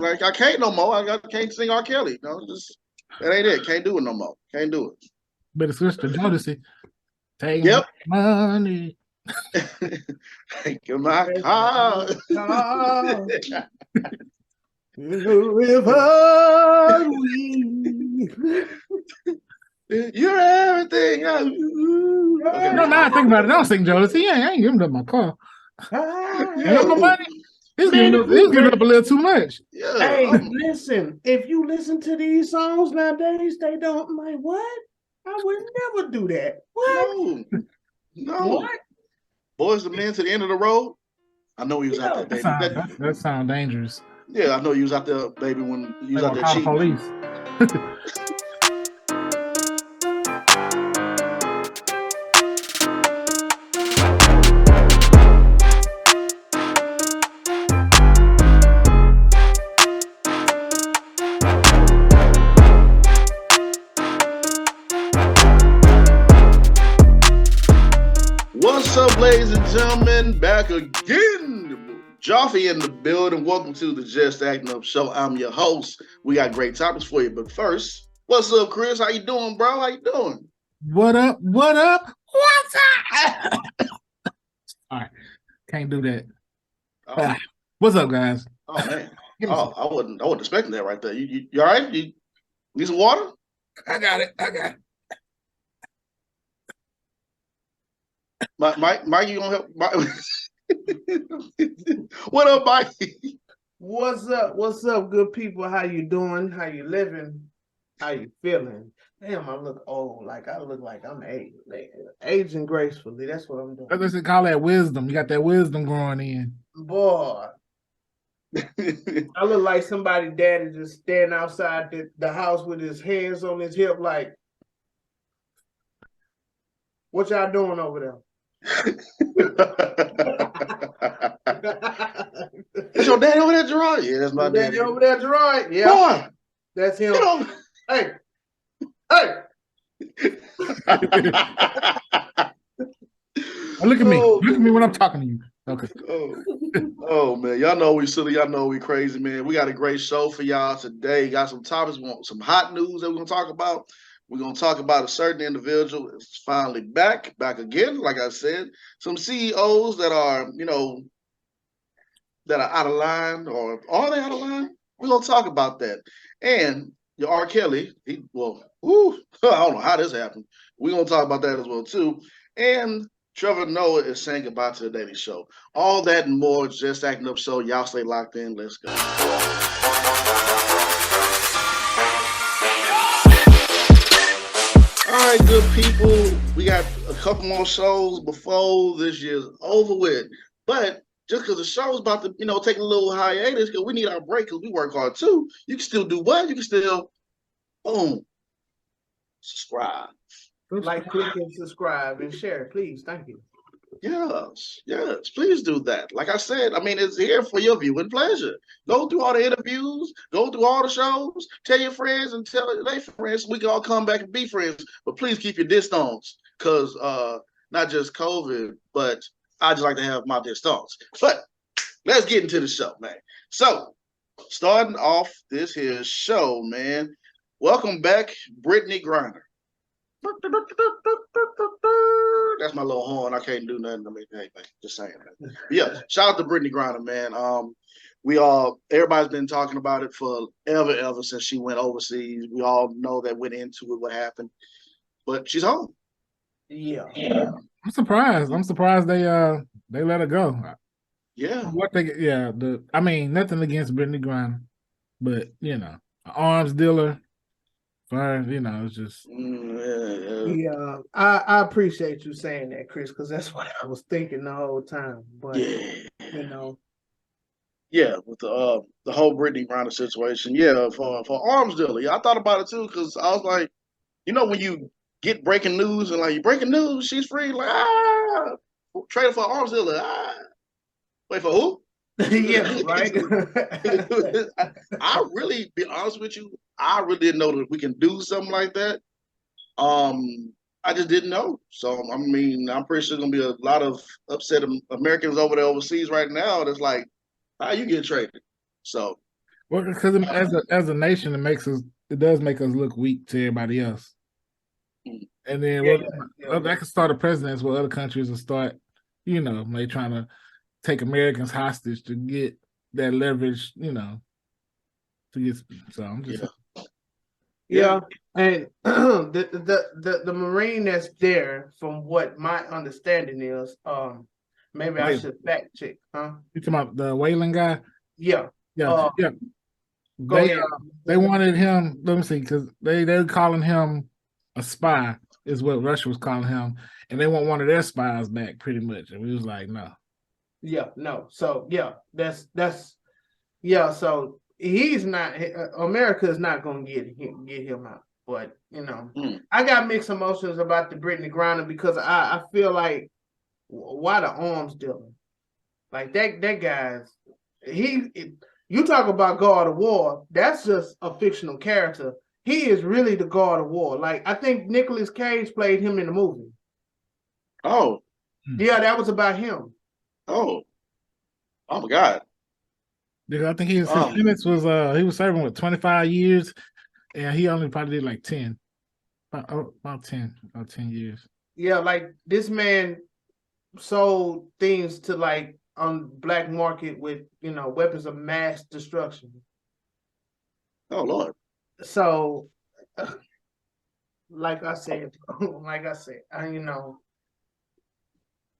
Like I can't no more. Can't sing R. Kelly. No, just that ain't it. Can't do it no more. Can't do it. Better switch to Jodeci. Take Yep. my money. Take my car. You're everything. Okay. No, now I think about it. Don't sing Jodeci. I ain't giving up my car. You know my money? He's giving up a little too much. Yeah. Hey, listen. If you listen to these songs nowadays, they don't. I'm like, what? I would never do that. What? No. What? Boys the Men to the End of the Road. I know he was out there, baby. That sounds dangerous. Yeah, I know you was out there, baby, when you was out there cheating. Police. What's up, ladies and gentlemen? Back again. Joffy in the building. Welcome to the Just Acting Up Show. I'm your host. We got great topics for you. But first, what's up, Chris? How you doing, bro? How you doing? What up? What up? What's up? All right. Can't do that. What's up, guys? Oh, man. I wasn't expecting that right there. You all right? You need some water? I got it. Mike, you gonna help? What up, Mike? What's up, good people? How you doing? How you living? How you feeling? Damn, I look old. I look like I'm aging gracefully. That's what I'm doing. Let's call that wisdom. You got that wisdom growing in. Boy. I look like somebody daddy just standing outside the house with his hands on his hip like, what y'all doing over there? Is your daddy over there, Gerard? Yeah, that's my daddy. Over there, Gerard? Yeah. Boy, that's him. Hey. Look at me. Look at me when I'm talking to you. Okay. Oh man, y'all know we silly. Y'all know we crazy, man. We got a great show for y'all today. Got some topics. We want some hot news that we're gonna talk about. We're going to talk about a certain individual that's finally back again, like I said. Some CEOs that are, that are out of line, or are they out of line? We're going to talk about that. And your R. Kelly, I don't know how this happened. We're going to talk about that as well, too. And Trevor Noah is saying goodbye to The Daily Show. All that and more, Just Acting Up Show. Y'all stay locked in. Let's go. All right, good people. We got a couple more shows before this year's over with. But just because the show's about to, take a little hiatus, because we need our break, because we work hard too. You can still do what? You can still, boom, subscribe. Like, click, and subscribe, and share, please. Thank you. Yes, please do that. Like I said, it's here for your viewing pleasure. Go through all the interviews, go through all the shows, tell your friends and tell their friends. We can all come back and be friends, but please keep your distance, because not just COVID, but I just like to have my distance. But let's get into the show, man. So, starting off this here show, man, welcome back, Brittany Griner. That's my little horn. I can't do nothing. Hey, just saying. Man. Yeah, shout out to Brittany Griner, man. Everybody's been talking about it for ever since she went overseas. We all know that went into it, what happened, but she's home. Yeah. I'm surprised. They let her go. Yeah. Nothing against Brittany Griner, but an arms dealer. It's just. Yeah, I appreciate you saying that, Chris, because that's what I was thinking the whole time. But yeah, with the whole Brittany Griner situation, for arms dealer, I thought about it too, because I was like, when you get breaking news and you breaking news, she's free, traded for arms dealer, wait for who? Yeah, right. I really, be honest with you, I really didn't know that we can do something like that. I just didn't know. So, I'm pretty sure there's going to be a lot of upset Americans over there overseas right now that's like, how you get traded? So, Well, because as a nation, it does make us look weak to everybody else. And then that could start a precedent where other countries will start, they trying to take Americans hostage to get that leverage, to get. So I'm just. Yeah. And the Marine that's there, from what my understanding is, maybe I should fact check, huh? You talking about the whaling guy? Yeah. Yeah. Go ahead. They wanted him. Let me see, because they're calling him a spy, is what Russia was calling him, and they want one of their spies back, pretty much. And we was like, no. Yeah, no. So that's So he's not. America is not going to get him out. But I got mixed emotions about the Brittany Griner, because I feel like, why the arms dealing? Like that guy's you talk about God of War, that's just a fictional character. He is really the God of War. Like, I think Nicolas Cage played him in the movie. Oh. Yeah, that was about him. Oh my God. Yeah, I think his sentence was he was serving with 25 years, and he only probably did like 10. About 10 years. Yeah, like this man sold things to like on black market with weapons of mass destruction. Oh Lord. So like I said,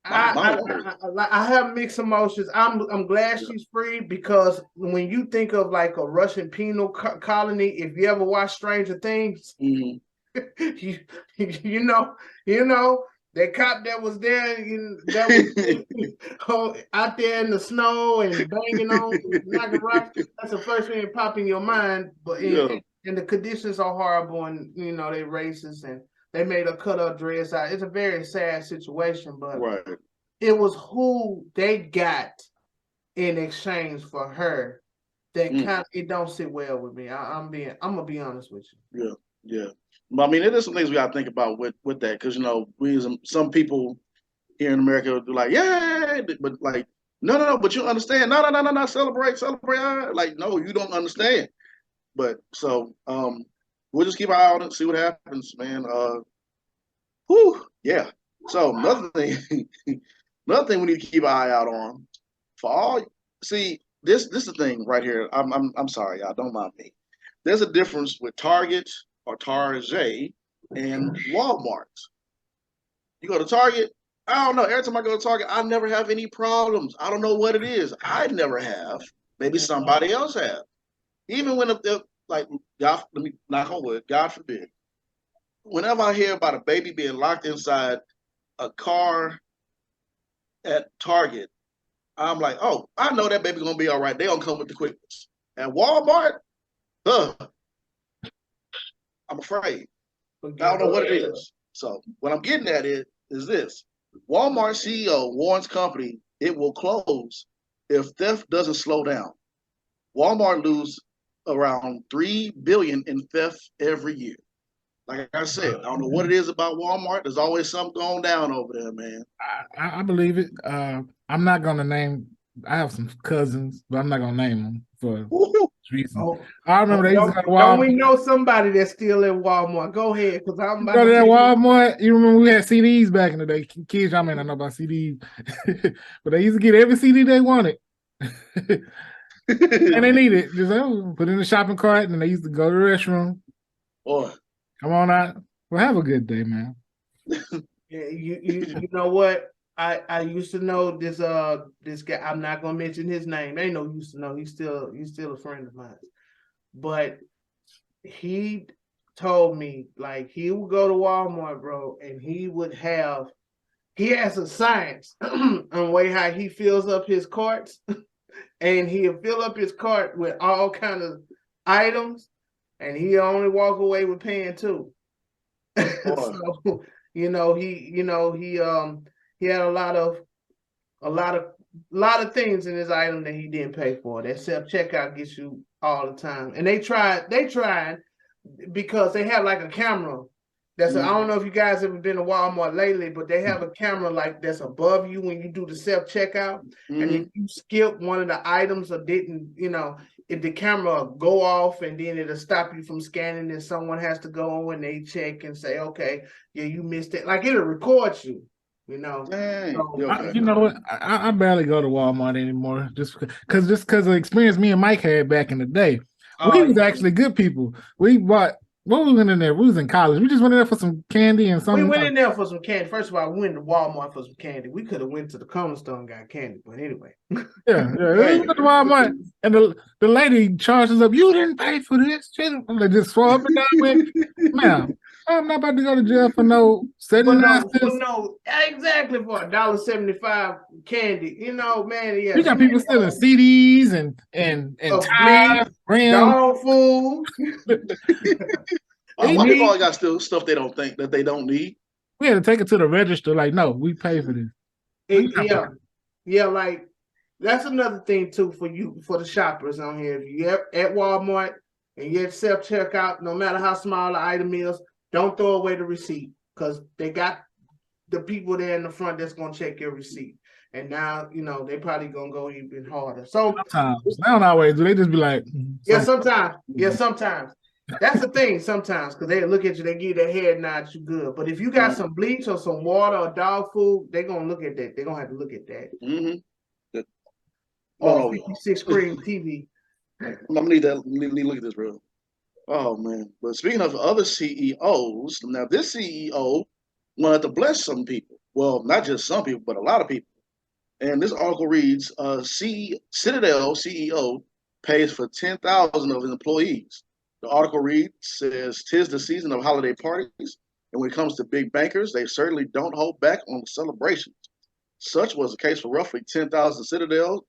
I have mixed emotions. I'm glad she's free, because when you think of like a Russian penal colony, if you ever watch Stranger Things, mm-hmm. you know that cop that was there, that was out there in the snow and banging on, knocking rocks. That's the first thing that pop in your mind. But and the conditions are horrible, and they racist, and they made her cut her dress out. It's a very sad situation, but it was who they got in exchange for her that kind of, it don't sit well with me. I'm gonna be honest with you. Yeah. But I mean, there's some things we gotta think about with that, because some people here in America do like, yeah, but like, no, but you understand, no, celebrate, like, no, you don't understand. But so we'll just keep our eye on it, see what happens, man. Yeah. So another thing we need to keep our eye out on for all. See, this is the thing right here. I'm sorry, y'all, don't mind me. There's a difference with Target or Target and Walmart. You go to Target, I don't know. Every time I go to Target, I never have any problems. I don't know what it is. I never have. Maybe somebody else have. Even when like, God, let me knock on wood, God forbid. Whenever I hear about a baby being locked inside a car at Target, I'm like, oh, I know that baby gonna be all right. They don't come with the quickness. At Walmart, I'm afraid. I don't know what it is. So what I'm getting at is this. Walmart CEO warns company it will close if theft doesn't slow down. Walmart lose around $3 billion in theft every year. Like I said, I don't know what it is about Walmart. There's always something going down over there, man. I believe it. I'm not gonna name. I have some cousins, but I'm not gonna name them for reasons. I remember they used to go to Walmart. Don't we know somebody that's still in Walmart? Go ahead, because I'm about to that Walmart. You remember we had CDs back in the day. Kids, y'all may not know about CDs, but they used to get every CD they wanted. And they needed just put it in the shopping cart, and they used to go to the restroom. Boy, come on out. Well, have a good day, man. Yeah, you know what? I used to know this guy. I'm not gonna mention his name. Ain't no used to know. He's still a friend of mine. But he told me, like, he would go to Walmart, bro, and he has a science on way how he fills up his carts. And he'll fill up his cart with all kind of items, and he only walk away with paying $2. So, he had a lot of things in his item that he didn't pay for. That self-checkout gets you all the time. And they tried because they have like a camera. I don't know if you guys ever been to Walmart lately, but they have a camera like that's above you when you do the self-checkout. And if you skip one of the items or didn't, if the camera go off and then it'll stop you from scanning, and someone has to go and they check and say, okay, yeah, you missed it. Like it'll record you, you know. Dang. So, Okay. You know what? I barely go to Walmart anymore, just because of the experience me and Mike had back in the day. We was actually good people. We bought. What we went in there? We was in college. We just went in there for some candy and something. We went in there for some candy. First of all, we went to Walmart for some candy. We could have went to the corner store and got candy, but anyway. Yeah. We went to Walmart, and the lady charged us up. You didn't pay for this. They just swore up and down. Went, ma'am, I'm not about to go to jail for no 79 cents. No, exactly for $1.75 candy. You know, man. Yeah, we got people stealing CDs and ties, dog food. Why people always got still stuff they don't think that they don't need? We had to take it to the register. Like, no, we pay for this. Yeah. Like that's another thing too for the shoppers on here. If you at Walmart and you at self checkout, no matter how small the item is, don't throw away the receipt because they got the people there in the front that's gonna check your receipt. And now, you know, they probably gonna go even harder. So sometimes, they don't always do. They just be like, sometimes. Yeah, sometimes. That's the thing sometimes, because they look at you, they give you their head nod, you good. But if you got some bleach or some water or dog food, they're gonna look at that. They're gonna have to look at that. Mm-hmm. Or 56 screen TV. I'm gonna need to look at this, bro. Oh man. But speaking of other CEOs, now this CEO wanted to bless some people. Well, not just some people, but a lot of people. And this article reads, Citadel CEO pays for 10,000 of his employees. The article says, "'Tis the season of holiday parties, and when it comes to big bankers, they certainly don't hold back on the celebrations. Such was the case for roughly 10,000 Citadel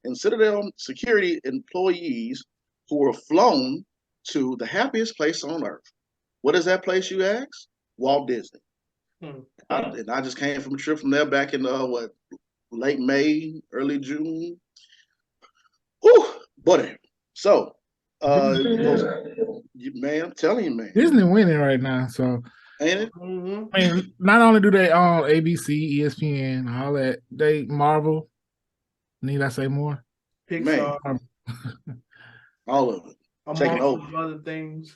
and Citadel security employees who were flown to the happiest place on earth. What is that place, you ask? Walt Disney. And I just came from a trip from there back in late May, early June. Whew, buddy. So, man, I'm telling you, man. Disney winning right now, so ain't it? Mm-hmm. I mean, not only do they own ABC, ESPN, all that, they Marvel. Need I say more? Pixar. All of it. Taking over. Other things.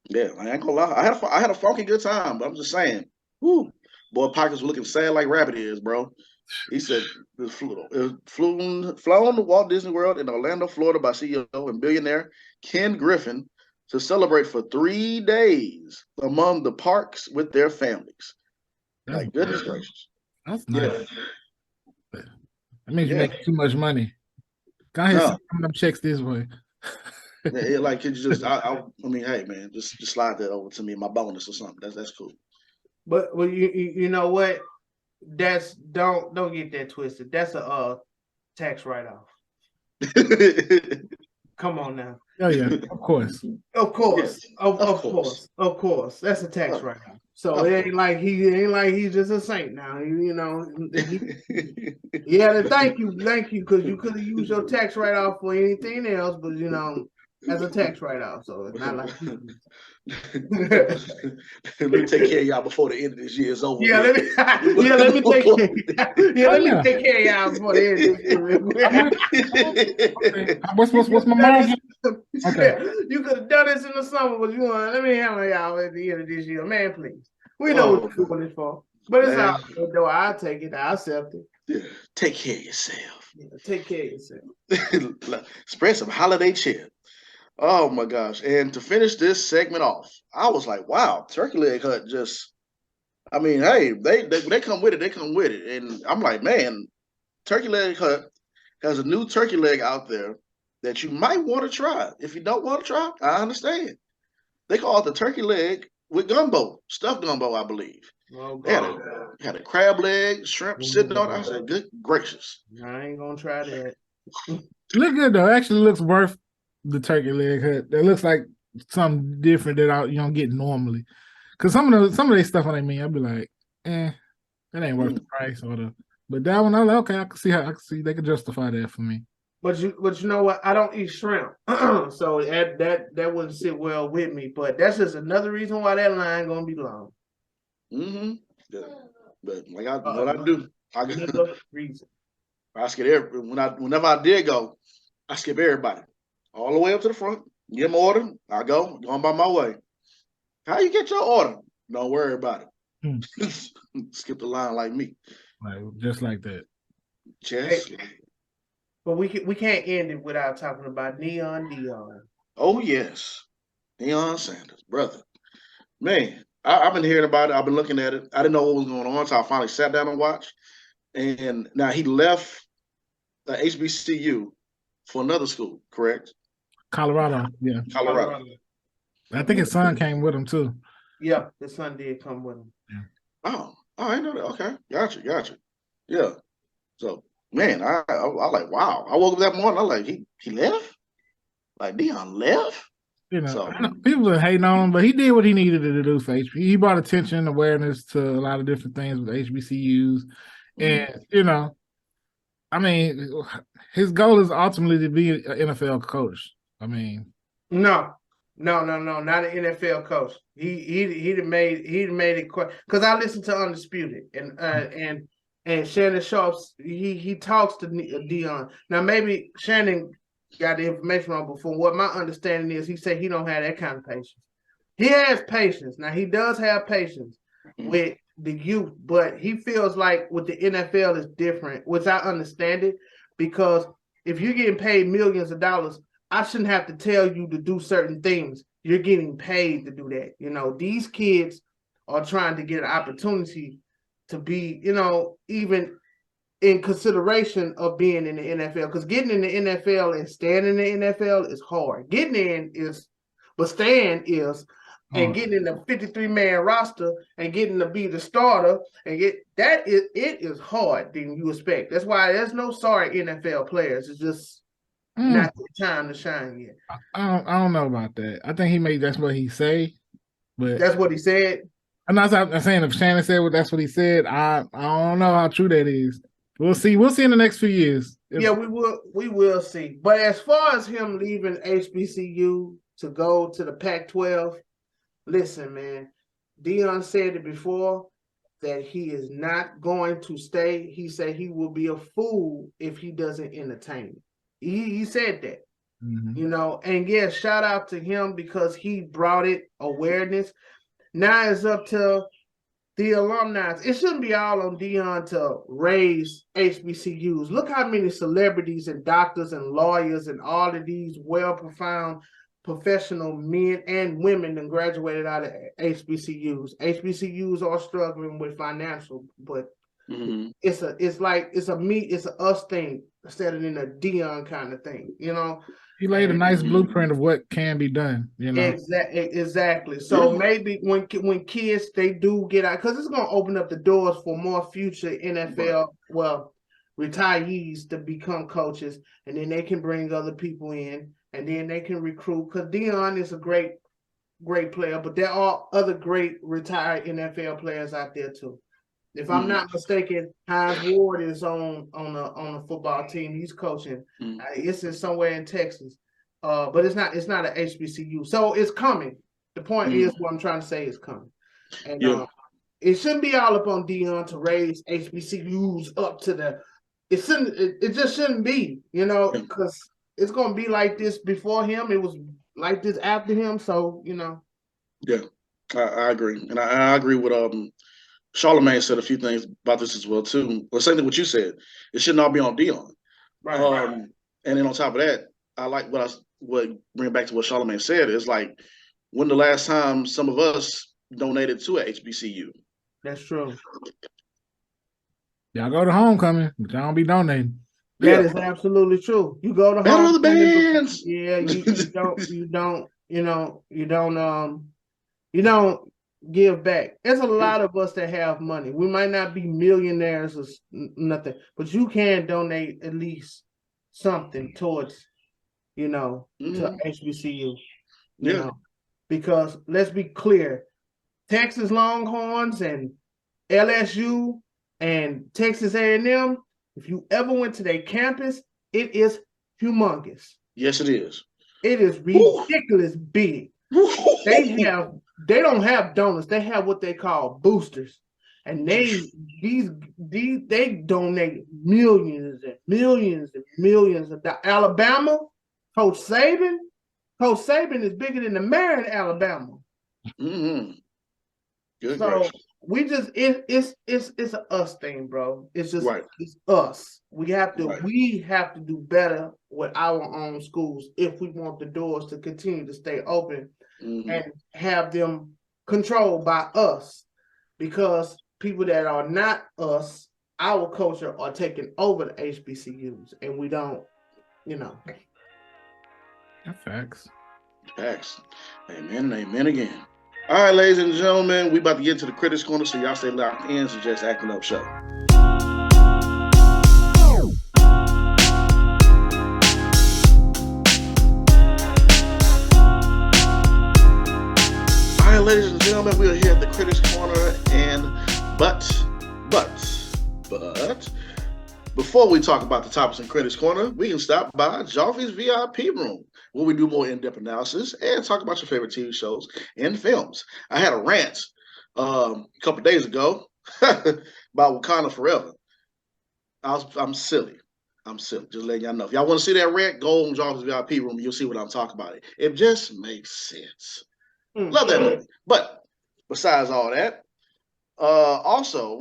Yeah, I ain't gonna lie. I had a funky good time, but I'm just saying. Whoo, boy, pockets were looking sad like Rabbit is, bro. He said it flown to Walt Disney World in Orlando, Florida by CEO and billionaire Ken Griffin to celebrate for 3 days among the parks with their families. Like, goodness gracious. That's nice. Yeah. That means you make too much money. Go ahead, send them checks this way. Like, could you just, I mean, hey, man, just slide that over to me, my bonus or something. That's cool. But you know what? That's don't get that twisted. That's a tax write-off. Come on now. Oh yeah, of course. Of course. Yes. Of course. That's a tax write-off. So it ain't like he's just a saint now. You know. Yeah, thank you, because you could have used your tax write-off for anything else, but you know, as a tax write-off. So it's not like let me take care of y'all before the end of this year is over. Let me take care of y'all before the end of this year. What's my margin? Okay. You could have done this in the summer, but you want let me handle y'all at the end of this year. Man, please. We know what you're doing this for. But it's out there, though. I'll take it. I'll accept it. Yeah. Take care of yourself. Yeah, take care of yourself. Spread some holiday cheer. Oh my gosh. And to finish this segment off, I was like, wow, Turkey Leg Hut just, I mean, hey, they come with it. They come with it. And I'm like, man, Turkey Leg Hut has a new turkey leg out there that you might want to try. If you don't want to try, I understand. They call it the turkey leg with gumbo, stuffed gumbo, I believe. Oh, had a crab leg, shrimp sitting on it. I said, good gracious. I ain't going to try that. Look good, though. Actually looks worth the turkey leg hut. That looks like something different that you don't get normally. Because some of the stuff on that menu, I'd be like, that ain't worth the price or the. But that one, I was like, okay, I can see they could justify that for me. But you know what? I don't eat shrimp, so that wouldn't sit well with me. But that's just another reason why that line gonna be long. Mm-hmm. Yeah. But like what I do, another reason. I skip whenever I did go, I skip everybody. all the way up to the front. Get my order. I go, going by my way. How you get your order? Don't worry about it. Skip the line like me. Like, just like that. Just. But we can't end it without talking about Neon Deion. Oh yes, Deion Sanders, brother. Man, I've been hearing about it. I've been looking at it. I didn't know what was going on until I finally sat down and watched. And now he left the HBCU for another school, correct? Colorado, yeah. Colorado. I think his son came with him too. Yeah, his son did come with him. Yeah. Oh, I didn't know that. Okay, gotcha. Yeah. So, man, I like, wow. I woke up that morning. I was like, he left? Like, Deion left? You know, So, people are hating on him, but he did what he needed to do for HBCU. He brought attention, awareness to a lot of different things with HBCUs. And, you know, I mean, his goal is ultimately to be an NFL coach. I mean, no, not an NFL coach. He made it because I listened to Undisputed and Shannon Sharps. He talks to Deion. Now maybe Shannon got the information wrong, but from what my understanding is, he said he don't have that kind of patience. He has patience. Now he does have patience with the youth, but he feels like with the NFL is different, which I understand it, because if you're getting paid millions of dollars, I shouldn't have to tell you to do certain things. You're getting paid to do that. You know, these kids are trying to get an opportunity to be, you know, even in consideration of being in the NFL, because getting in the NFL and staying in the NFL is hard. Getting in is, but staying is, and getting in the 53-man roster and getting to be the starter and it is hard than you expect. That's why there's no sorry NFL players. It's just not the time to shine yet. I don't know about that. I think that's what he say, but that's what he said. I'm not saying if Shannon said that's what he said. I don't know how true that is. We'll see. We'll see in the next few years. Yeah, we will see. But as far as him leaving HBCU to go to the Pac-12, listen, man, Deion said it before that he is not going to stay. He said he will be a fool if he doesn't entertain it. He said that, you know, and yeah, shout out to him because he brought it awareness. Now it's up to the alumni. It shouldn't be all on Deion to raise HBCUs. Look how many celebrities and doctors and lawyers and all of these well-profound professional men and women that graduated out of HBCUs. HBCUs are struggling with financial, but it's a us thing instead of in a Deion kind of thing, you know. He laid a nice blueprint of what can be done, you know. Exactly. So maybe when kids they do get out, because it's going to open up the doors for more future NFL retirees to become coaches, and then they can bring other people in, and then they can recruit. Because Deion is a great player, but there are other great retired NFL players out there too. If I'm not mistaken, Hines Ward is on a football team. He's coaching. It's in somewhere in Texas, but it's not an HBCU. So it's coming. The point is, what I'm trying to say is coming, and it shouldn't be all up on Deion to raise HBCUs up to the. It shouldn't. It just shouldn't be, you know, because it's gonna be like this before him. It was like this after him. So you know. Yeah, I agree, and I agree with Charlamagne said a few things about this as well too. Well, same thing what you said. It shouldn't all be on Deion. Right. And then on top of that, I like what bring back to what Charlamagne said is like when the last time some of us donated to a HBCU. That's true. Y'all go to homecoming, but y'all don't be donating. That is absolutely true. You go to Battle of the Bands. Yeah, you don't give back. There's a lot of us that have money. We might not be millionaires or nothing, but you can donate at least something towards, you know, to HBCU. You know, because let's be clear, Texas Longhorns and LSU and Texas A&M, if you ever went to their campus, it is humongous. Yes, it is. It is ridiculous big. They don't have donuts. They have what they call boosters, and they donate millions and millions and millions of dollars. Alabama, Coach Saban is bigger than the mayor in Alabama. Mm-hmm. Good So gracious. we just it's an us thing, bro. It's just Right. it's us. We have to Right. do better with our own schools if we want the doors to continue to stay open and have them controlled by us, because people that are not us, our culture, are taking over the HBCUs, and we don't, Facts. Facts. Amen and amen again. All right, ladies and gentlemen, we about to get into the Critics Corner, so y'all stay locked in to Just Acting Up Show. All right, ladies and gentlemen, we are here at the Critics Corner, and but before we talk about the topics in Critics Corner, we can stop by Joffrey's VIP room, where we do more in-depth analysis and talk about your favorite TV shows and films. I had a rant a couple days ago about Wakanda Forever. I'm silly. Just letting y'all know. If y'all want to see that rant, go on Joffrey's VIP room. You'll see what I'm talking about. It just makes sense. Love that movie. But besides all that, also,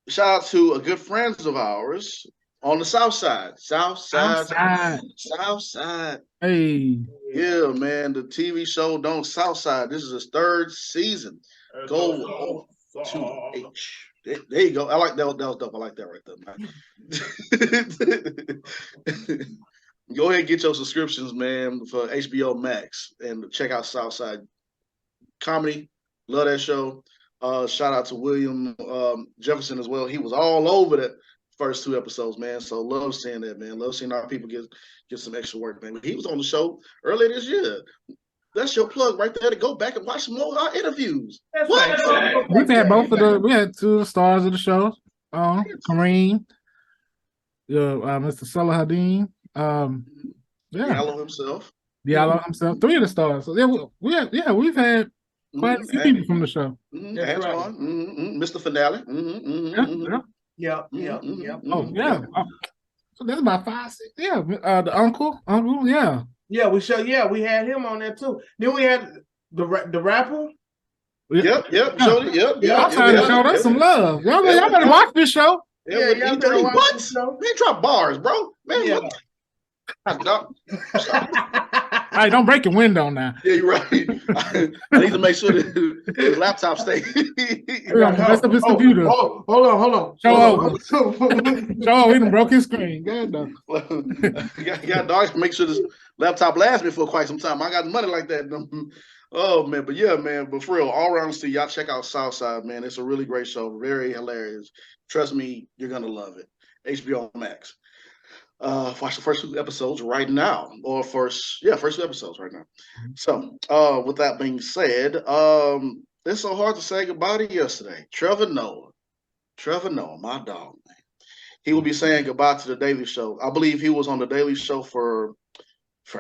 shout out to a good friends of ours on the Southside. Southside. Hey. Yeah, man. The TV show Southside. This is its third season. Go to H. There you go. I like that. That was dope. I like that right there, man. Go ahead and get your subscriptions, man, for HBO Max and check out Southside comedy. Love that show. Shout out to William Jefferson as well. He was all over that first 2 episodes, man. So love seeing that, man. Love seeing our people get some extra work, man. He was on the show earlier this year. That's your plug right there to go back and watch some more of our interviews. That's what? Right. We had 2 stars of the show. Kareem, Mr. Salahadin. Diallo himself. 3 of the stars. So we've had quite a few people from the show. That's right. Mr. Finale. Yeah. Oh, yeah. So that's about 5, 6. Yeah. The uncle, yeah. Yeah, we had him on there too. Then we had the rapper. Yep. I'm trying to show us some love. Y'all better watch this show. Yeah, y'all better watch this show. Man, drop bars, bro. Man, yeah. What? All right, don't break your window now. Yeah, you're right. I need to make sure that his laptop stays. Mess up his computer. Hold on. Show he done broke his screen. God, dog. Make sure this laptop lasts me for quite some time. I got money like that. Oh man, but yeah, man. But for real, all around the city, y'all check out Southside, man. It's a really great show. Very hilarious. Trust me, you're gonna love it. HBO Max. Watch the first 2 episodes right now, or first 2 episodes right now. So, with that being said, it's so hard to say goodbye to yesterday. Trevor Noah, my dog, man. He will be saying goodbye to the Daily Show. I believe he was on the Daily Show for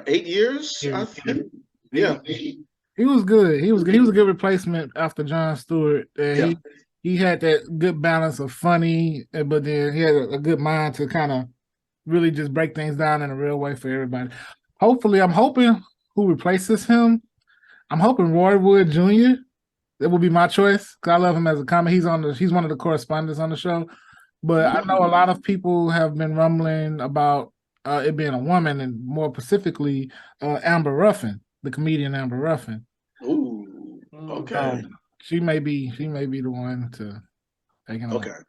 8 years. Yeah. I think. Yeah. He was good. He was a good replacement after Jon Stewart. He had that good balance of funny, but then he had a good mind to kind of really just break things down in a real way for everybody. Hopefully, I'm hoping who replaces him. I'm hoping Roy Wood Jr. That would be my choice because I love him as a comic. He's one of the correspondents on the show. But I know a lot of people have been rumbling about it being a woman, and more specifically, Amber Ruffin, the comedian Amber Ruffin. Ooh, okay. She may be the one to take it.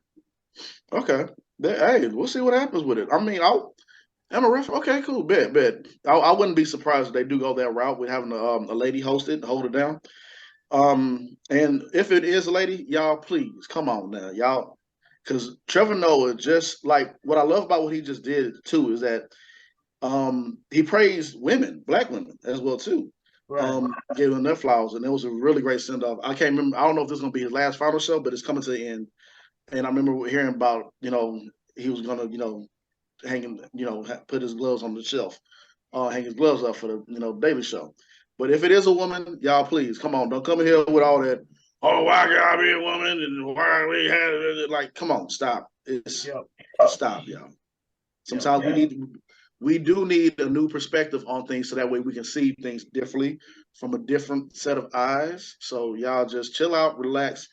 Okay. Hey, we'll see what happens with it. I mean, Amber Ruffin. Okay, cool. Bet. I wouldn't be surprised if they do go that route with having a lady host it, hold it down. And if it is a lady, y'all please come on now, y'all. Because Trevor Noah, just like what I love about what he just did too, is that he praised women, Black women as well too. Right. Gave them their flowers, and it was a really great send off. I can't remember. I don't know if this is gonna be his last final show, but it's coming to the end. And I remember hearing about, he was gonna, put his gloves on the shelf, hang his gloves up for the Daily Show. But if it is a woman, y'all please come on, don't come in here with all that. Oh, why gotta be a woman and why we had it? Like, come on, stop. Stop, y'all. Sometimes we do need a new perspective on things so that way we can see things differently from a different set of eyes. So y'all just chill out, relax.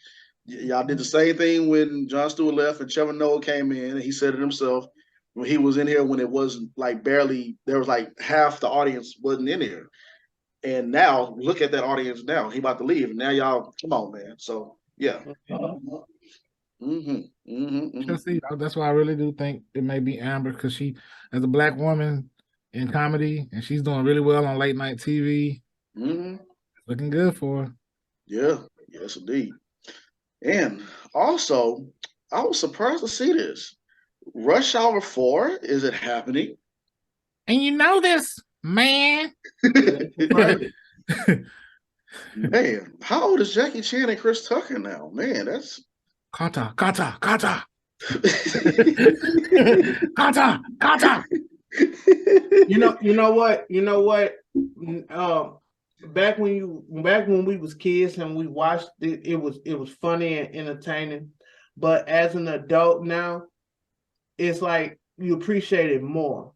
Y'all did the same thing when Jon Stewart left and Trevor Noah came in, and he said it himself when he was in here when it wasn't like barely, there was like half the audience wasn't in here. And now look at that audience now. He about to leave. And now y'all, come on, man. So yeah. See, that's why I really do think it may be Amber, because she, as a Black woman in comedy, and she's doing really well on late night TV. Looking good for her. Yeah, yes, indeed. And also, I was surprised to see this. Rush Hour 4, is it happening? And you know this, man. Man, how old is Jackie Chan and Chris Tucker now? Man, that's Kata. Kata. You know what? Back when we was kids and we watched it, it was funny and entertaining. But as an adult now, it's like you appreciate it more,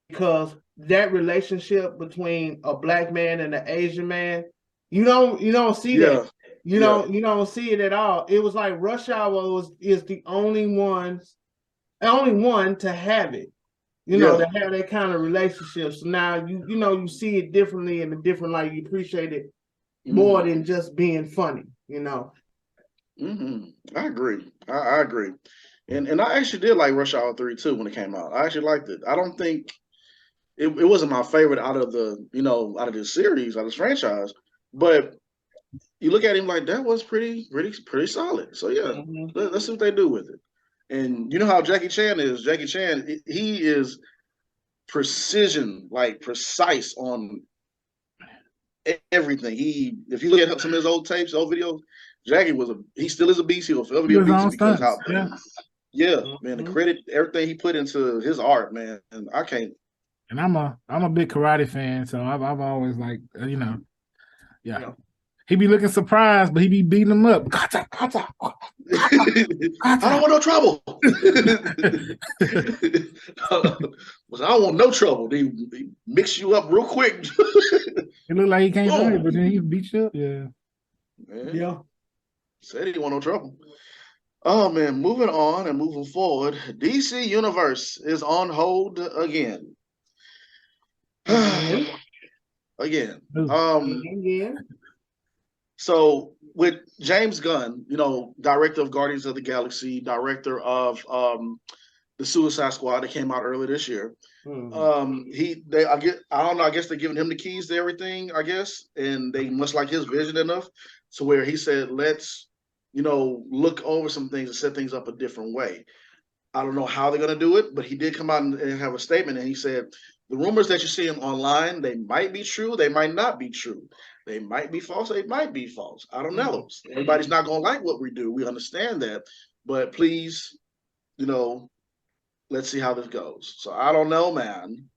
because that relationship between a Black man and an Asian man, you don't see that. You don't see it at all. It was like Rush Hour is the only one to have it. To have that kind of relationship. So now you see it differently in a different light. You appreciate it more than just being funny. I agree. I agree. And I actually did like Rush Hour 3 too when it came out. I actually liked it. I don't think it wasn't my favorite out of this series, out of this franchise, but you look at him like that was pretty solid. So yeah, let's see what they do with it. And you know how Jackie Chan is. Jackie Chan, he is precision, like precise on everything. If you look at some of his old tapes, old videos, Jackie he still is a beast. He'll forever be a beast because how. Yeah, man, the credit, everything he put into his art, man, and I can't. And I'm a big karate fan, so I've always like, yeah. He be looking surprised, but he be beating him up. Kata. I don't want no trouble. I don't want no trouble. He mix you up real quick. It looked like he can't fight, but then he beat you up. Yeah. Man. Yeah. Said he didn't want no trouble. Oh man, moving on and moving forward, DC Universe is on hold again. Again. So with James Gunn, director of Guardians of the Galaxy, director of the Suicide Squad that came out earlier this year. I guess they're giving him the keys to everything, I guess, and they must like his vision enough to where he said, let's, look over some things and set things up a different way. I don't know how they're going to do it, but he did come out and have a statement, and he said, the rumors that you're seeing online, they might be true, they might not be true. They might be false, they might be false. I don't know. Everybody's not going to like what we do. We understand that. But please, let's see how this goes. So I don't know, man.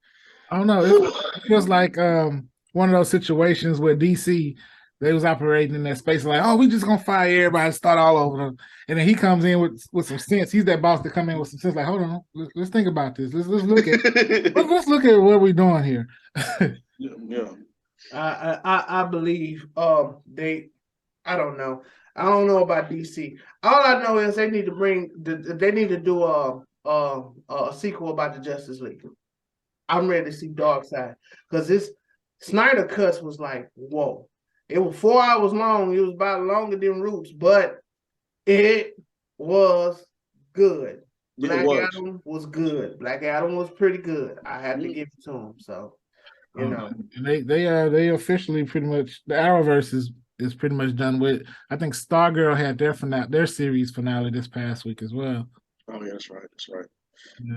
I don't know. It feels like one of those situations where DC, they was operating in that space like, oh, we just gonna fire everybody and start all over them. And then he comes in with some sense. He's that boss to come in with some sense, like, hold on, let's think about this. Let's look at what we're doing here. Yeah. I believe I don't know. I don't know about DC. All I know is they need to do a sequel about the Justice League. I'm ready to see Darkseid, because this Snyder Cuts was like, whoa. It was 4 hours long. It was about longer than Roots, but it was good. Black Adam was good. Black Adam was pretty good. I had to give it to him. So, they officially pretty much, the Arrowverse is pretty much done with. I think Stargirl had their series finale this past week as well. Oh yeah, that's right.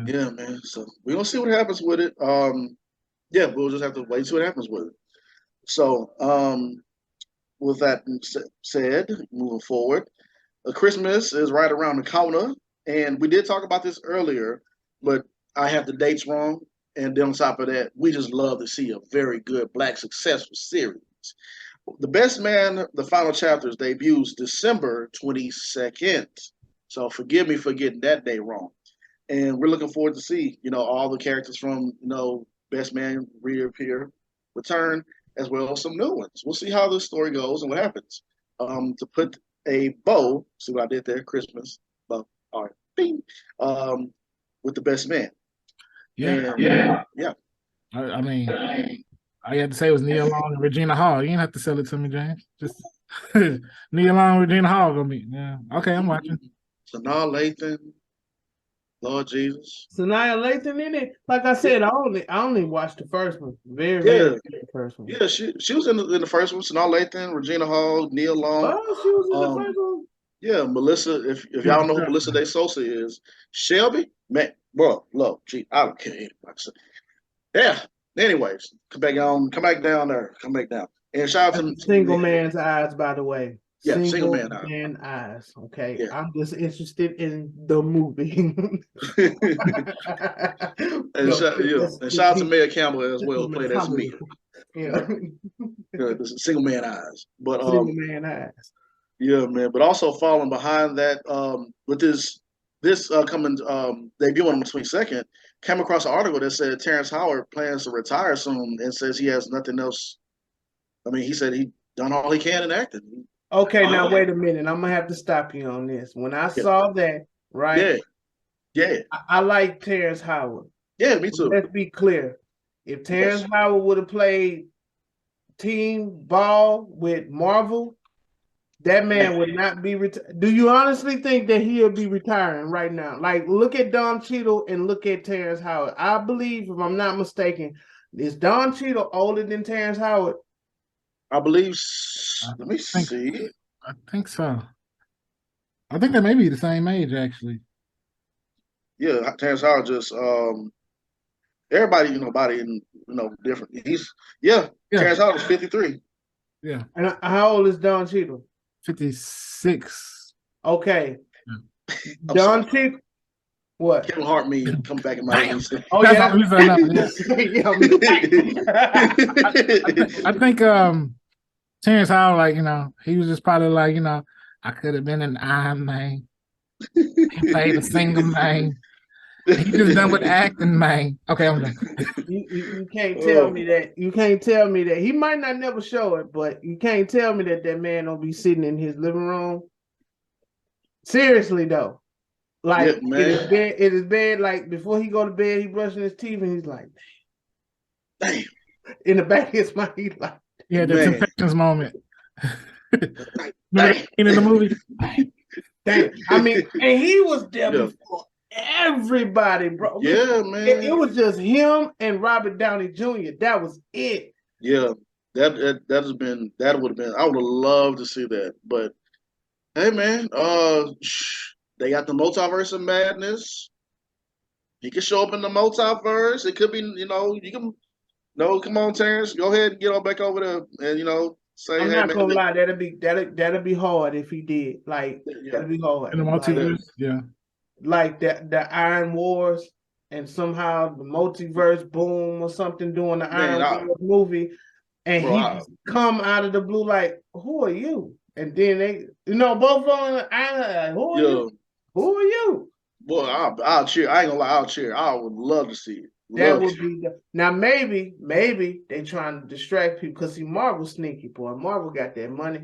Yeah, man. So we're gonna see what happens with it. We'll just have to wait and see what happens with it. So, with that said, moving forward, Christmas is right around the corner, and we did talk about this earlier, but I have the dates wrong. And then on top of that, we just love to see a very good Black successful series. The Best Man, the final chapters, debuts December 22nd. So forgive me for getting that day wrong. and we're looking forward to see all the characters from Best Man return, as well as some new ones. We'll see how this story goes and what happens. To put a bow, see what I did there, Christmas bow, all right, bing, with the Best Man. Yeah, yeah. I mean, all you had to say was Neil Long and Regina Hall. You didn't have to sell it to me, James. Just Neil Long and Regina Hall gonna be. Yeah, okay, I'm watching. Sanaa Lathan, Lord Jesus. Sanaa Lathan in it. Like I said, I only watched the first one. Very the first one. Yeah, she was in the first one. Sanaa Lathan, Regina Hall, Neil Long. Oh, she was in the first one. Yeah, Melissa. If y'all know who Melissa De Sosa is, Shelby, man, bro, look, gee, I don't care. Yeah. Anyways, come back down there. Come back down. And shout out to Single Man's Eyes, by the way. Yeah, Single Man Eyes. Okay. Yeah. I'm just interested in the movie. and shout out to Mayor Campbell as well, played as me. Yeah. Single Man Eyes. But Single Man Eyes. Yeah, man. But also falling behind that, with this coming debut on the 22nd, came across an article that said Terrence Howard plans to retire soon and says he has nothing else. I mean, he said he done all he can in acting. Okay, now wait a minute. I'm gonna have to stop you on this. When I saw that, right? Yeah. I like Terrence Howard. Yeah, me too. Let's be clear. If Terrence Howard would have played team ball with Marvel, that man would not be retired. Do you honestly think that he'll be retiring right now? Like, look at Don Cheadle and look at Terrence Howard. I believe, if I'm not mistaken, is Don Cheadle older than Terrence Howard? I believe. Let me see. I think so. I think they may be the same age, actually. Yeah, Terrence Howard just everybody, body and different. Terrence Howard is 53. Yeah. And how old is Don Cheadle? 56. Okay. Yeah. Don Cheadle. What? Kevin Hart come back in my head. Oh yeah. I think Terrence Howard, he was just probably like, I could have been an Iron Man. He played a single man. He just done with acting, man. Okay, I'm done. You can't tell me that. You can't tell me that. He might not never show it, but you can't tell me that man don't be sitting in his living room. Seriously though, like it is bad. Like before he go to bed, he brushing his teeth and he's like, damn. In the back of his mind, he's like, yeah, the Temptations moment. In the movie. Damn. I mean, and he was there before everybody, bro. Yeah, man. It was just him and Robert Downey Jr. That was it. Yeah, that would have been. I would have loved to see that, but hey, man, they got the multiverse of madness. He could show up in the multiverse. It could be, you can. No, come on, Terrence. Go ahead and get on back over there, and say. I'm not gonna lie. That'll be hard if he did. Like that'll be hard. In the multiverse, yeah. Like the Iron Wars, and somehow the multiverse boom or something doing the Iron Wars movie, and he just come out of the blue like, who are you? And then they, both of them, who are you? Who are you? Boy, I'll cheer. I ain't gonna lie, I'll cheer. I would love to see it. That would be now maybe they trying to distract people because see Marvel sneaky, boy. Marvel got that money.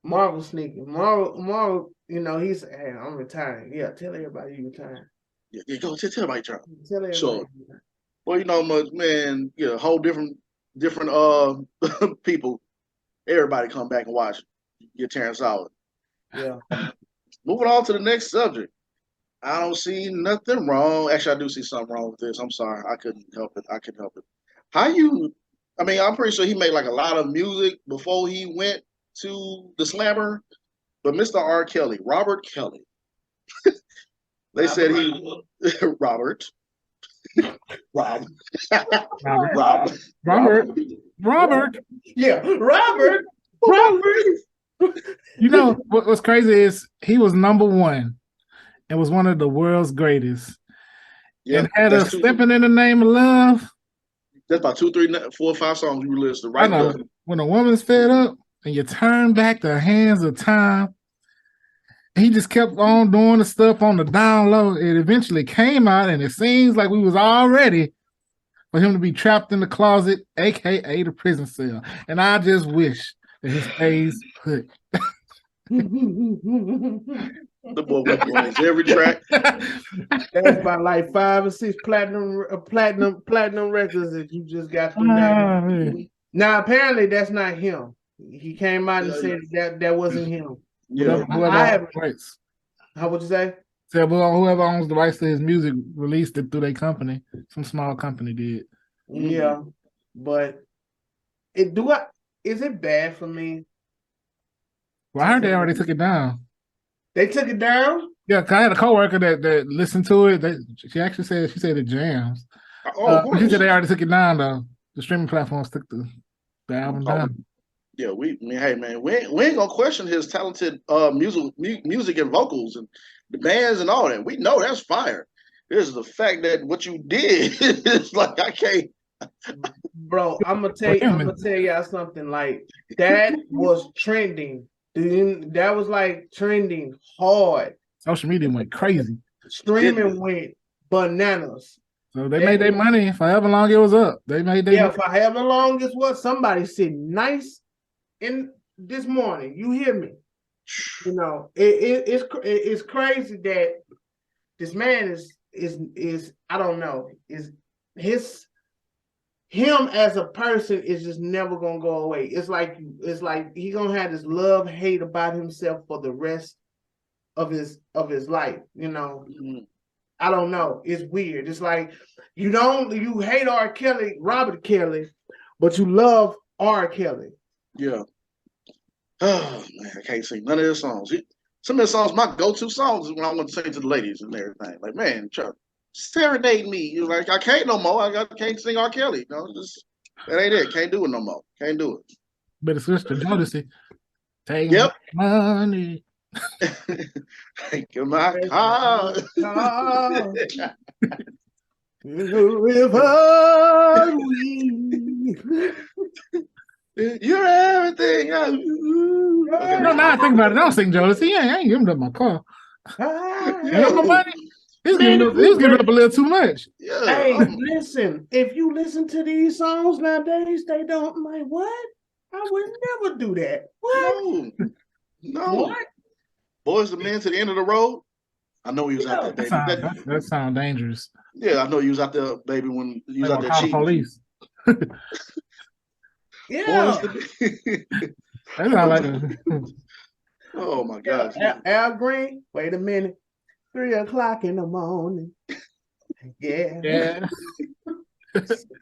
Marvel sneaky. Marvel, he said, hey, I'm retiring. Yeah, tell everybody you retiring. Yeah, go tell everybody you're retiring. Tell everybody. Sure. Well, man, whole different people. Everybody come back and watch. Get Terrence Howard. Yeah. Moving on to the next subject. I don't see nothing wrong. Actually, I do see something wrong with this. I'm sorry. I couldn't help it. I'm pretty sure he made like a lot of music before he went to the Slammer. But Mr. R. Kelly, Robert Kelly, they said he, Robert. Yeah, Robert. What's crazy is he was number one. And was one of the world's greatest. And had us Stepping in the Name of Love. That's about 2, 3, 4, 5 songs you listed right now. When a woman's fed up and you turn back the hands of time. He just kept on doing the stuff on the down low. It eventually came out, and it seems like we was all ready for him to be trapped in the closet, aka the prison cell. And I just wish that he stays put. The boy went on his every track. That's about like 5 or 6 platinum records that you just got to name. Now apparently that's not him. He came out and said that wasn't him. Yeah, I have rights. How would you say? Said, well, whoever owns the rights to his music released it through their company. Some small company did. Yeah, but is it bad for me? Well, I heard they already took it down. They took it down? Yeah, cause I had a coworker that listened to it. She actually said it jams. She said they already took it down though. The streaming platforms took the album down. Yeah, hey man, we ain't gonna question his talented music and vocals and the bands and all that. We know that's fire. It's the fact that what you did is like I can't. Bro, I'm gonna tell y'all something. Like that was trending. That was like trending hard. Social media went crazy. Streaming went bananas. So they made their money for however long it was up. They made their money. For however long it was. Somebody said nice in this morning. You hear me? You know, it's crazy that this man is I don't know, him as a person is just never gonna go away. It's like he gonna have this love-hate about himself for the rest of his life, you know. I don't know. It's weird. It's like you hate Robert Kelly, but you love R. Kelly. Yeah. Oh man, I can't sing none of his songs. Some of the songs, my go-to songs is when I want to sing to the ladies and everything. Like, man, Chuck, serenade me. You're like, I can't no more. I can't sing R. Kelly. No, that ain't it. Can't do it no more. Can't do it. Better switch to Jodeci. Take money. Take my car. You're everything. No, now I think about it. I don't sing Jodeci. I ain't giving up my car. He's giving up a little too much. Yeah, hey, listen. If you listen to these songs nowadays, they don't. I'm like, what? I would never do that. What? No. What? Boys the Men to the End of the Road. I know he was out there, baby. That sounds dangerous. Yeah, I know he was out there, baby, when he was out there cheating. Police. Yeah. That sounds like oh my gosh. Al Green, wait a minute. 3:00 in the morning. Yeah.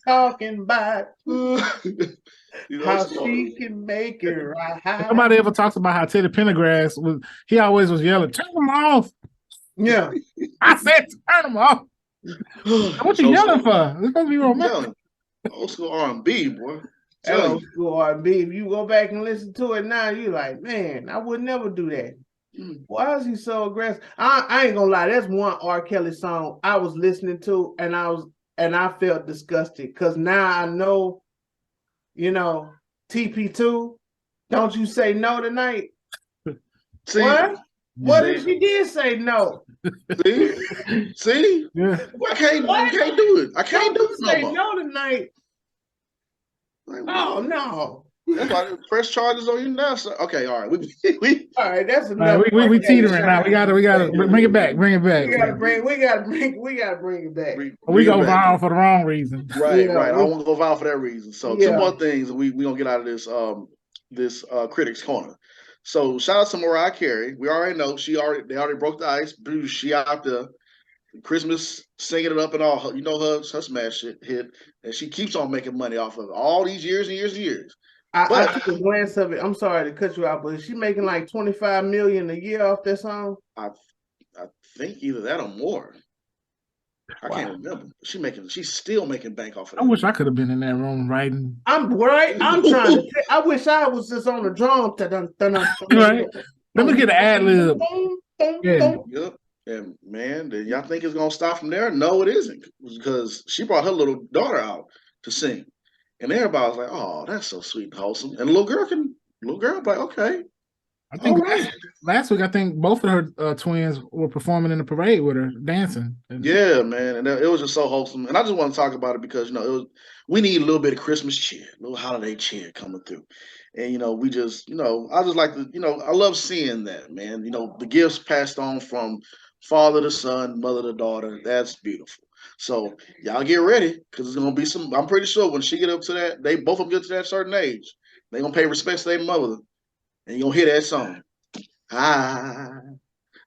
Talking about how she can make it right. Nobody ever talks about how Teddy Pendergrass he always was yelling, turn them off. Yeah. I said turn them off. What you yelling for? It's supposed to be romantic. Old school R&B, boy. Old school R&B. If you go back and listen to it now, you're like, man, I would never do that. Why is he so aggressive? I ain't gonna lie, that's one R. Kelly song I was listening to and I felt disgusted because now I know, you know, TP2, don't you say no tonight? See, what if she did say no? See? Yeah. I can't do it. I can't do it no say more. No tonight. Oh no. That's why they press charges on you now. So, okay, all right. We all right, that's enough. We teetering now. We gotta bring it back. Bring it back. We gotta bring it back. We go viral for the wrong reason. Right, right. I don't want to go viral for that reason. So two more things we gonna get out of this critics corner. So shout out to Mariah Carey. We already know they already broke the ice. She out there Christmas singing it up and all. You know her smash hit, and she keeps on making money off of it all these years and years and years. I took a glance of it. I'm sorry to cut you out, but is she making like $25 million a year off that song? I think either that or more. I can't remember. She's still making bank off of that. I wish I could have been in that room writing. I'm trying to. I wish I was just on the drum. Right. Let me get an ad lib. Yep. And man, did y'all think it's gonna stop from there? No, it isn't, because she brought her little daughter out to sing. And everybody was like, "Oh, that's so sweet and wholesome." And the little girl be like, "Okay." I think last week, I think both of her twins were performing in the parade with her, dancing. Yeah, man, and it was just so wholesome. And I just want to talk about it because we need a little bit of Christmas cheer, a little holiday cheer coming through. And we just, I just like to, I love seeing that, man. The gifts passed on from father to son, mother to daughter. That's beautiful. So y'all get ready because it's gonna be some. I'm pretty sure when she get up to that, they both of them get to that certain age, they gonna pay respect to their mother, and you gonna hear that song.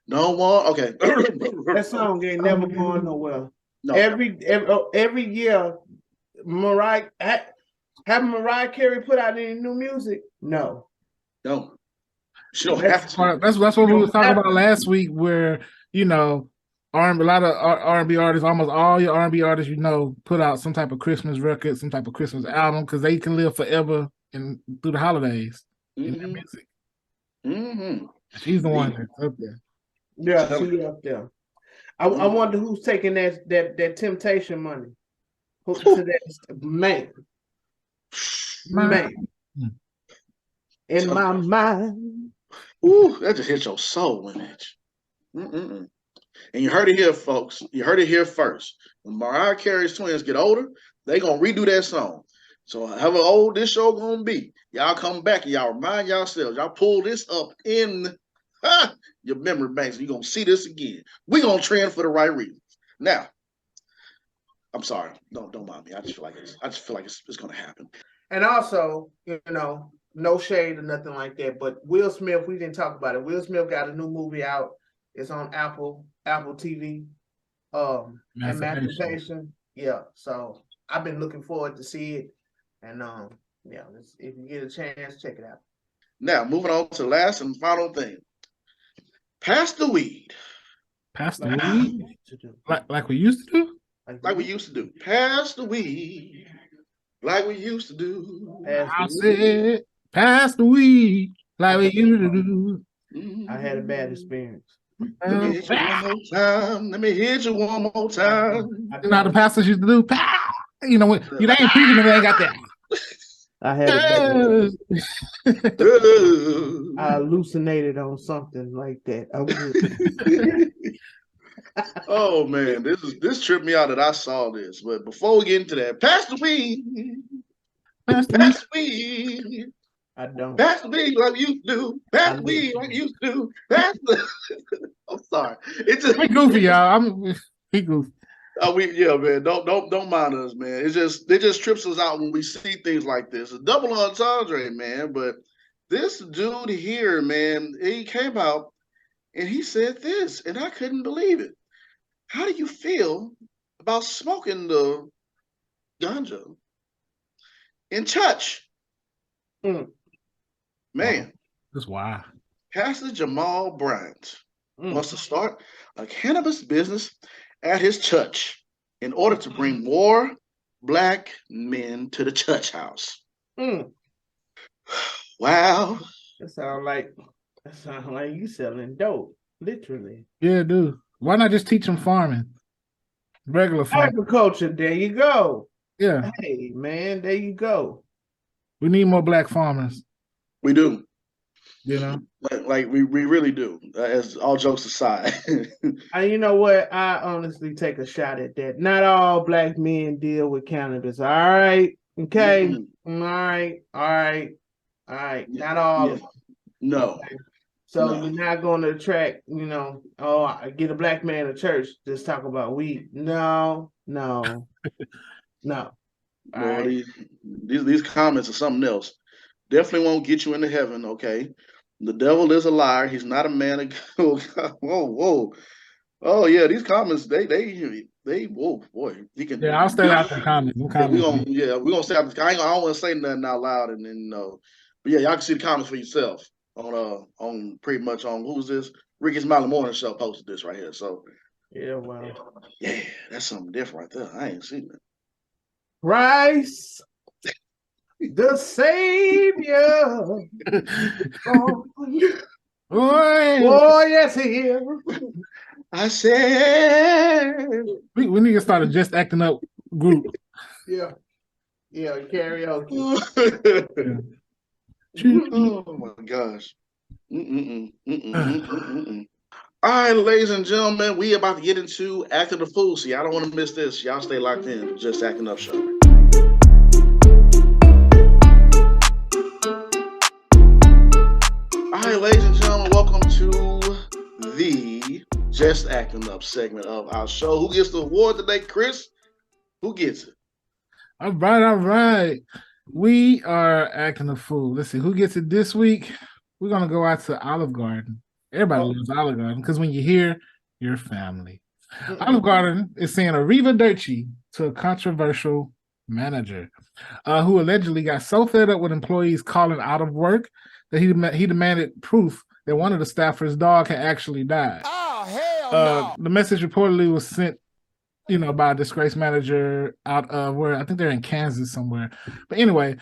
No more. Okay. That song ain't never going nowhere. No. Every year, Mariah Carey put out any new music? No. She don't have to. That's what we were talking about last week, where a lot of R&B artists, almost all your R&B artists, put out some type of Christmas record, some type of Christmas album, because they can live forever and through the holidays in their music. Mm-hmm. She's the one that's up there. Yeah, she's up there. I wonder who's taking that temptation money. To that man. In my mind. Ooh, that just hit your soul, Lineage. And you heard it here, folks. You heard it here first. When Mariah Carey's twins get older, they gonna redo that song. So however old this show gonna be, y'all come back and y'all remind yourselves, y'all pull this up in your memory banks. You're gonna see this again. We're gonna trend for the right reasons. Now, I'm sorry, don't mind me. I just feel like it's gonna happen. And also, no shade or nothing like that, but Will Smith, we didn't talk about it. Will Smith got a new movie out. It's on Apple TV. Emancipation. Yeah. So I've been looking forward to see it. And if you get a chance, check it out. Now, moving on to the last and final thing. Pass the weed. Pass the weed? Like we used to do? Like we used to do. Pass the weed. Like we used to do. I said, pass the weed. Like we used to do. I had a bad experience. Let me hit you one more time. Let me hit you one more time. You know how the pastors used to do? When you ain't preaching and they ain't got that. I had I hallucinated on something like that. Oh man, this tripped me out that I saw this. But before we get into that, pass the weed. Pass the weed. I don't. Pass the weed like you used to do. Pass the weed like you used to do. Pass the. I'm sorry. It's just goofy, y'all. He goofy. Man. Don't mind us, man. It just trips us out when we see things like this. A double entendre, man. But this dude here, man, he came out and he said this, and I couldn't believe it. How do you feel about smoking the ganja in church? Man, that's why Pastor Jamal Bryant wants to start a cannabis business at his church in order to bring more black men to the church house. Wow. That sound like you selling dope, literally. Yeah, dude. Why not just teach them farming? Regular farming. Agriculture, there you go. Yeah. Hey, man, there you go. We need more black farmers. We do. Like we really do, as all jokes aside. You know what? I honestly take a shot at that. Not all black men deal with cannabis. All right. Okay. All right. Not all of them. No. Okay? So you're not going to attract, I get a black man to church, just talk about weed. No. Boy, these comments are something else. Definitely won't get you into heaven, okay? The devil is a liar. He's not a man of God. Whoa. Oh yeah, these comments, they whoa boy. He can. Yeah, I'll stay out the comments. We're gonna stay out. I don't want to say nothing out loud, and then but yeah, y'all can see the comments for yourself on pretty much on who's this? Ricky's Smiley Morning Show posted this right here. So yeah, wow. Yeah, that's something different right there. I ain't seen that. Christ, the Savior. Oh, yes, he is. I said we need to start a Just Acting Up group. Yeah, karaoke. Oh my gosh. All right, ladies and gentlemen, we about to get into Acting the Fool. See, I don't want to miss this. Y'all stay locked in. Just Acting Up Show. All right, ladies and gentlemen, welcome to the Just Acting Up segment of our show. Who gets the award today, Chris? Who gets it? All right. We are acting a fool. Let's see who gets it this week. We're gonna go out to Olive Garden. Everybody loves Olive Garden because when you're here, you're family. Olive Garden is saying arrivederci to a controversial manager who allegedly got so fed up with employees calling out of work that he demanded proof that one of the staffers' dog had actually died. Oh, hell no. The message reportedly was sent by a disgraced manager out of where I think they're in Kansas somewhere. But anyway,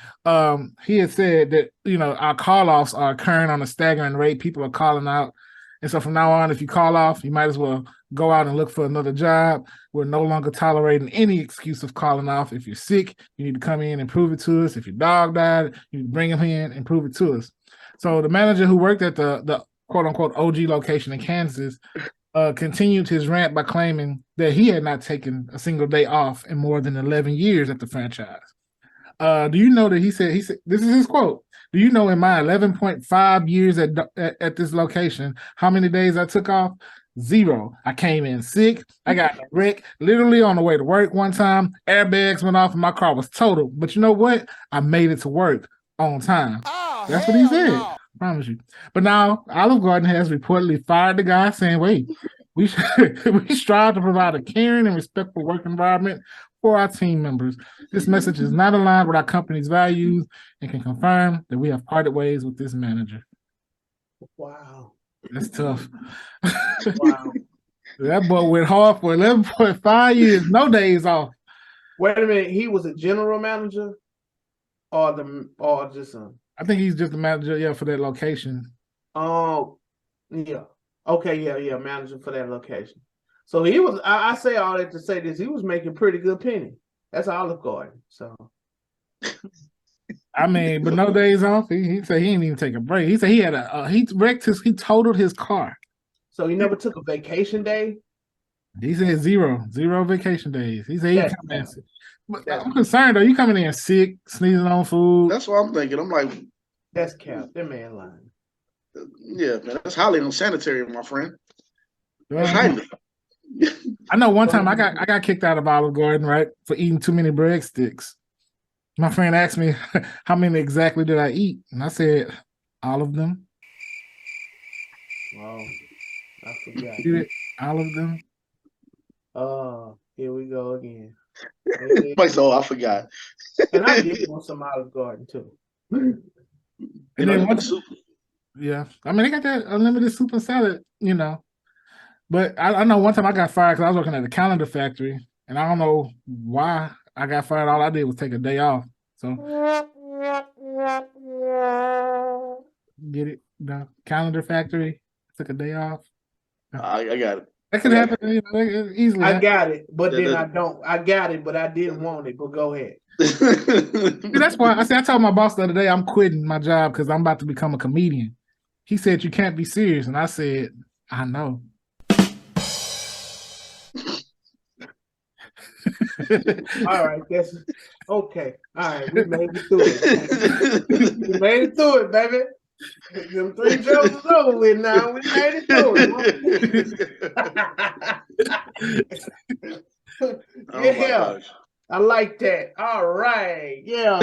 he had said that, our call-offs are occurring on a staggering rate. People are calling out. And so from now on, if you call off, you might as well go out and look for another job. We're no longer tolerating any excuse of calling off. If you're sick, you need to come in and prove it to us. If your dog died, you need to bring him in and prove it to us. So the manager who worked at the quote-unquote OG location in Kansas continued his rant by claiming that he had not taken a single day off in more than 11 years at the franchise. Do you know that he said, this is his quote, "Do you know in my 11.5 years at this location, how many days I took off? 0. I came in sick. I got a wreck literally on the way to work one time. Airbags went off and my car was totaled. But you know what? I made it to work on time." Oh, that's what he said. No. I promise you. But now Olive Garden has reportedly fired the guy, saying, wait, we strive to provide a caring and respectful work environment for our team members. This message is not aligned with our company's values and can confirm that we have parted ways with this manager. Wow. That's tough. Wow. That boy went hard for 11.5 years, no days off. Wait a minute, he was a general manager or just I think he's just the manager, for that location. Oh, yeah. Okay, yeah, manager for that location. So he was, I say all that to say this, he was making pretty good penny. That's Olive Garden, so. I mean, but no days off. He said he didn't even take a break. He said he had he totaled his car. So he never took a vacation day? He said zero vacation days. He said he come in. But I'm concerned though. You coming in sick, sneezing on food. That's what I'm thinking. I'm like, that's cap. That man lying. Yeah, man, that's highly unsanitary, my friend. Highly. I know one time I got kicked out of Olive Garden, right, for eating too many breadsticks. My friend asked me how many exactly did I eat, and I said all of them. Wow, I forgot. All of them. Oh, here we go again. So I forgot. And I did want some Olive Garden too. And then soup. Yeah, I mean they got that unlimited soup and salad, But I know one time I got fired because I was working at the calendar factory, and I don't know why I got fired. All I did was take a day off. So get it? The calendar factory took a day off. I got it. That could happen easily. I got it, but then I don't. I got it, but I didn't want it. But go ahead. That's why I told my boss the other day I'm quitting my job because I'm about to become a comedian. He said, "You can't be serious," and I said, "I know." All right, that's okay. All right, we made it through it. We made it through it, baby. Them 3 jokes is over with now. We made it through it. Yeah, I like that. All right, yeah.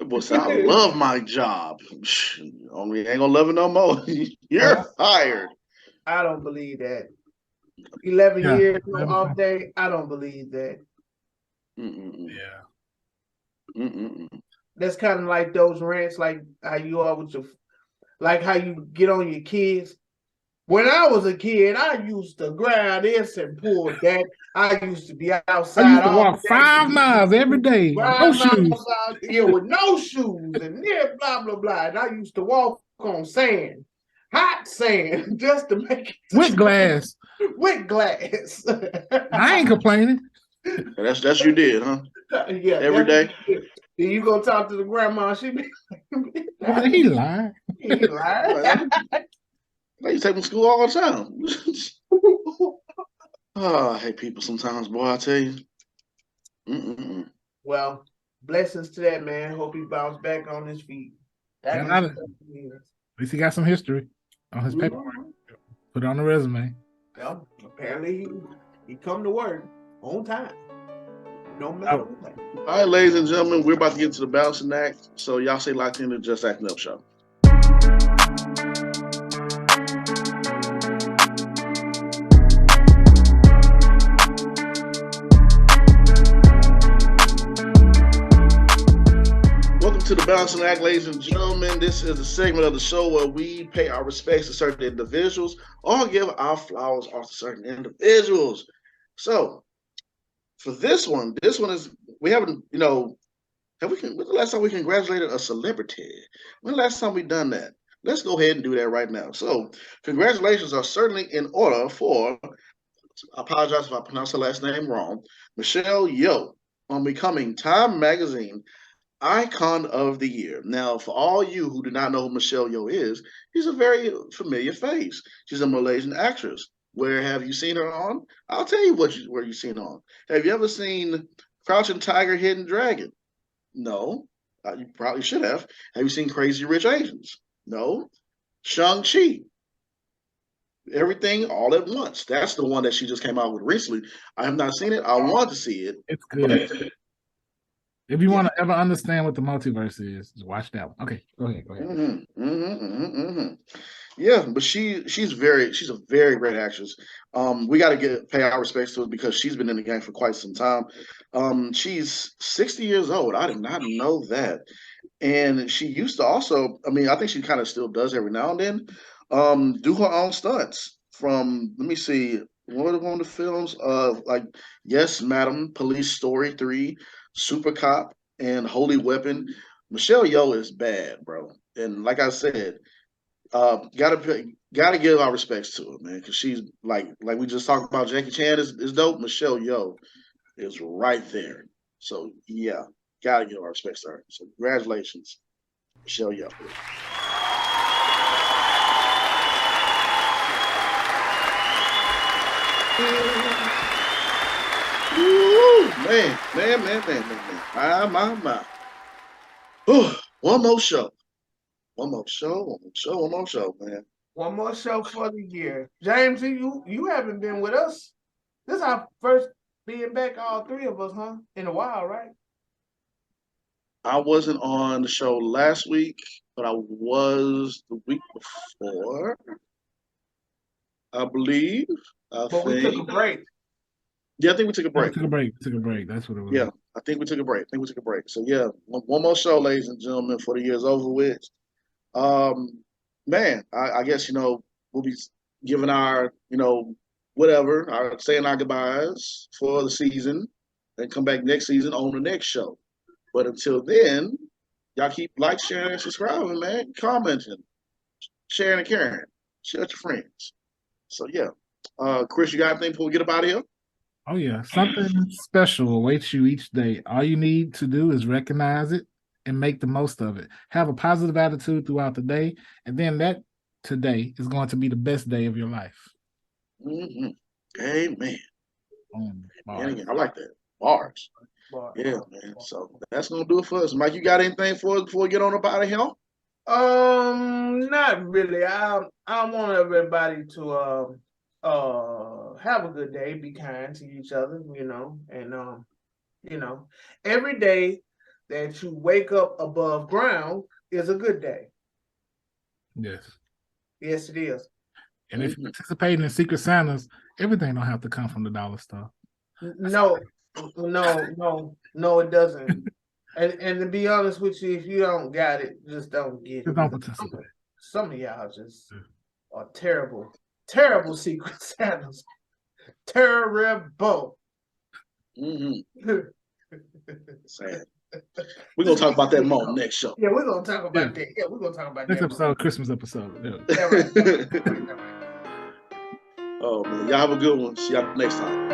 Boy said, I love my job. Only ain't gonna love it no more. You're fired. I don't believe that. 11 years no off day. I don't believe that. Yeah. That's kind of like those rants, like how you are with how you get on your kids. When I was a kid, I used to grab this and pull that. I used to be outside. I used to walk 5 miles every day. No shoes. With no shoes and blah, blah, blah. And I used to walk on sand. Hot sand, just to make it. With glass. With glass. I ain't complaining. That's you did, huh? Yeah. Every day. You gonna talk to the grandma? She be Why he lying? he lied. They take them to school all the time. I hate people sometimes, boy. I tell you. Well, blessings to that man. Hope he bounce back on his feet. At least he got some history on his paperwork. Put it on the resume. Well, apparently he come to work on time. No matter what. All right, ladies and gentlemen, we're about to get to the balancing act. So y'all stay locked into Just Acting Up Show. Welcome to the Balancing Act, ladies and gentlemen. This is a segment of the show where we pay our respects to certain individuals or give our flowers off to certain individuals. So, for this one is, we haven't, when the last time we congratulated a celebrity? When the last time we done that? Let's go ahead and do that right now. So, congratulations are certainly in order for, I apologize if I pronounced her last name wrong, Michelle Yeoh, on becoming Time Magazine Icon of the Year. Now, for all you who do not know who Michelle Yeoh is, she's a very familiar face. She's a Malaysian actress. Where have you seen her on? I'll tell you where you've seen her on. Have you ever seen Crouching Tiger, Hidden Dragon? No. You probably should have. Have you seen Crazy Rich Asians? No. Shang-Chi. Everything All at Once. That's the one that she just came out with recently. I have not seen it. I want to see it. It's good. If you want to ever understand what the multiverse is, just watch that one. Okay, go ahead. Yeah, but she's a very great actress. We got to pay our respects to her because she's been in the game for quite some time. She's 60 years old. I did not know that. And she used to also, I think she kind of still does every now and then, do her own stunts from, let me see, one of the films like Yes, Madam, Police Story 3, Super Cop, and Holy Weapon. Michelle Yeoh is bad, bro. And like I said, gotta give our respects to her, man, because she's like we just talked about. Jackie Chan is dope. Michelle Yeoh is right there. So yeah, gotta give our respects to her. So congratulations, Michelle Yeoh. Man. My. Ooh, one more show, man. One more show for the year. James, you haven't been with us. This is our first being back, all three of us, huh? In a while, right? I wasn't on the show last week, but I was the week before, I believe. We took a break. Yeah, I think we took a break. Took a break. That's what it was. Yeah, I think we took a break. So yeah, one more show, ladies and gentlemen, for the year's over with. Man, I guess we'll be giving our saying our goodbyes for the season, and come back next season on the next show. But until then, y'all keep sharing, and subscribing, man, commenting, sharing and caring, share with your friends. So yeah, Chris, you got anything before we get up out of here? Oh yeah, something special awaits you each day. All you need to do is recognize it and make the most of it. Have a positive attitude throughout the day, and then that today is going to be the best day of your life. Mm-hmm. Amen. Bars. I like that. Bars. Yeah, man. So that's gonna do it for us. Mike, you got anything for us before we get on up out of here? Not really. I want everybody to have a good day, be kind to each other, and every day that you wake up above ground is a good day. Yes, it is. And if you're participating in Secret Santas, everything don't have to come from the dollar store. No, it doesn't. And to be honest with you, if you don't got it, just don't get it. Don't participate. Some of y'all just are terrible Secret Santas. Terrible. Sad. We're gonna talk about that more next show. Yeah, we're gonna talk about that. Yeah, we're gonna talk about next that. episode, Christmas episode. Yeah, right. Oh man, y'all have a good one. See y'all next time.